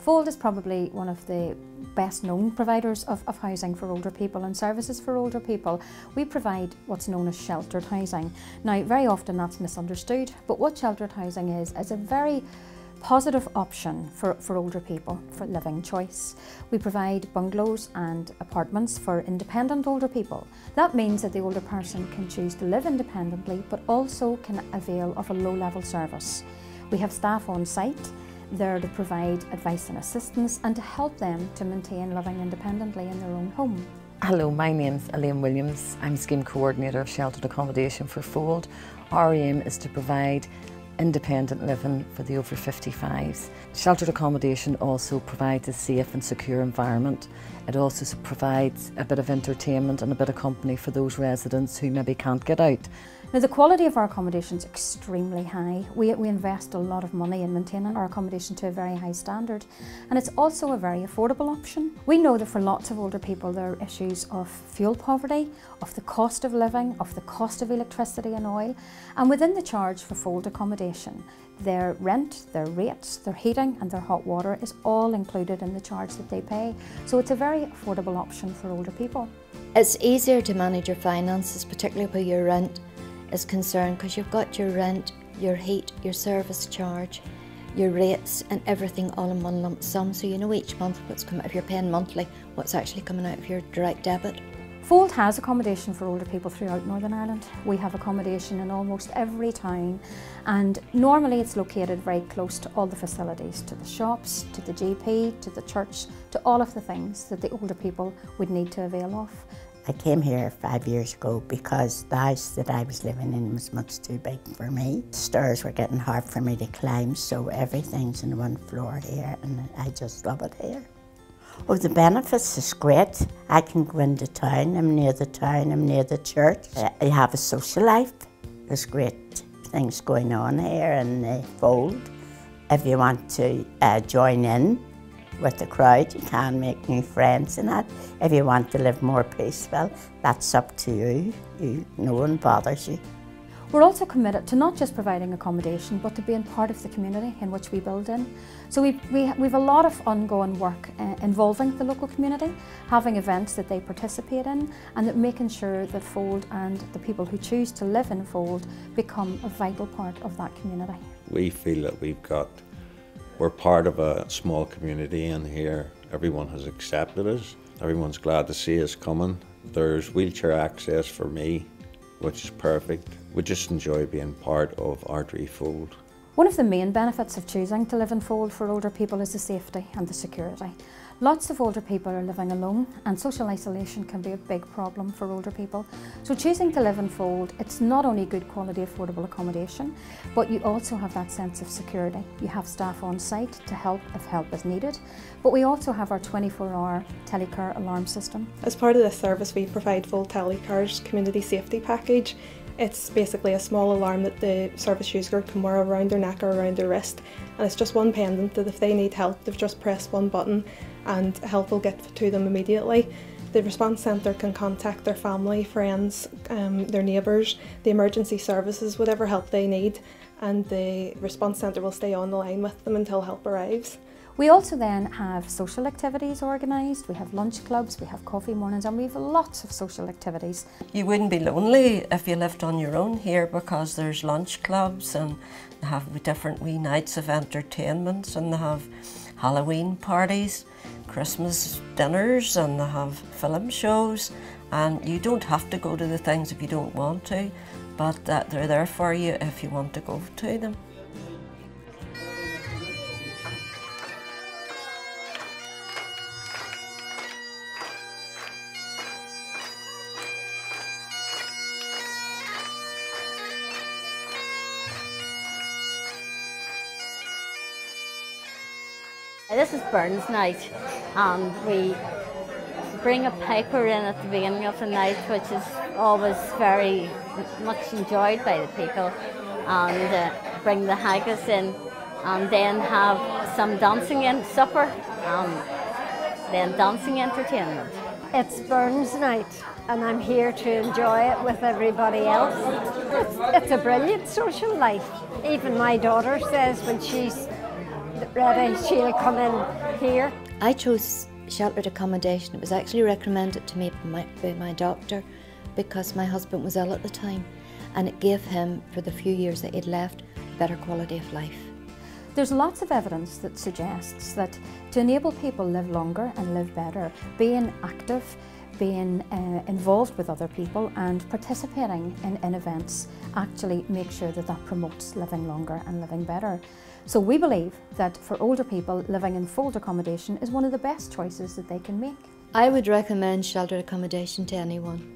Fold is probably one of the best known providers of housing for older people and services for older people. We provide what's known as sheltered housing. Now, very often that's misunderstood, but what sheltered housing is a very positive option for older people, for living choice. We provide bungalows and apartments for independent older people. That means that the older person can choose to live independently, but also can avail of a low-level service. We have staff on site there to provide advice and assistance and to help them to maintain living independently in their own home. Hello, my name's Eileen Williams. I'm Scheme Coordinator of Sheltered Accommodation for Fold. Our aim is to provide independent living for the over 55s. Sheltered accommodation also provides a safe and secure environment. It also provides a bit of entertainment and a bit of company for those residents who maybe can't get out. Now, the quality of our accommodation is extremely high. We invest a lot of money in maintaining our accommodation to a very high standard, and it's also a very affordable option. We know that for lots of older people there are issues of fuel poverty, of the cost of living, of the cost of electricity and oil, and within the charge for Fold accommodation, their rent, their rates, their heating and their hot water is all included in the charge that they pay. So it's a very affordable option for older people. It's easier to manage your finances, particularly where your rent is concerned, because you've got your rent, your heat, your service charge, your rates and everything all in one lump sum, so you know each month what's coming out. If you're paying monthly, what's actually coming out of your direct debit. Fold has accommodation for older people throughout Northern Ireland. We have accommodation in almost every town, and normally it's located very close to all the facilities, to the shops, to the GP, to the church, to all of the things that the older people would need to avail of. I came here 5 years ago because the house that I was living in was much too big for me. The stairs were getting hard for me to climb, so everything's in one floor here, and I just love it here. Oh, the benefits is great. I can go into town, I'm near the town, I'm near the church. I have a social life. There's great things going on here in the Fold. If you want to join in with the crowd, you can make new friends in that. If you want to live more peaceful, that's up to you. No one bothers you. We're also committed to not just providing accommodation, but to being part of the community in which we build in. So we've a lot of ongoing work involving the local community, having events that they participate in, and that making sure that Fold and the people who choose to live in Fold become a vital part of that community. We feel that we're part of a small community, and here everyone has accepted us. Everyone's glad to see us coming. There's wheelchair access for me, which is perfect. We just enjoy being part of R3 Fold. One of the main benefits of choosing to live in Fold for older people is the safety and the security. Lots of older people are living alone, and social isolation can be a big problem for older people. So choosing to live in Fold, it's not only good quality affordable accommodation, but you also have that sense of security. You have staff on site to help if help is needed, but we also have our 24-hour telecare alarm system. As part of this service, we provide Fold Telecare's community safety package. It's basically a small alarm that the service user can wear around their neck or around their wrist, and it's just one pendant that if they need help, they've just pressed one button and help will get to them immediately. The response centre can contact their family, friends, their neighbours, the emergency services, whatever help they need, and the response centre will stay on the line with them until help arrives. We also then have social activities organised. We have lunch clubs, we have coffee mornings, and we have lots of social activities. You wouldn't be lonely if you lived on your own here, because there's lunch clubs, and they have different wee nights of entertainments, and they have Halloween parties, Christmas dinners, and they have film shows, and you don't have to go to the things if you don't want to, but they're there for you if you want to go to them. This is Burns Night, and we bring a piper in at the beginning of the night, which is always very much enjoyed by the people, and bring the haggis in, and then have some dancing in supper, and then dancing entertainment. It's Burns Night, and I'm here to enjoy it with everybody else. It's a brilliant social life. Even my daughter says when she's ready, she'll come in here. I chose sheltered accommodation. It was actually recommended to me by my doctor because my husband was ill at the time, and it gave him, for the few years that he'd left, better quality of life. There's lots of evidence that suggests that to enable people live longer and live better, being active, being involved with other people and participating in events actually make sure that that promotes living longer and living better. So we believe that for older people, living in fold accommodation is one of the best choices that they can make. I would recommend sheltered accommodation to anyone.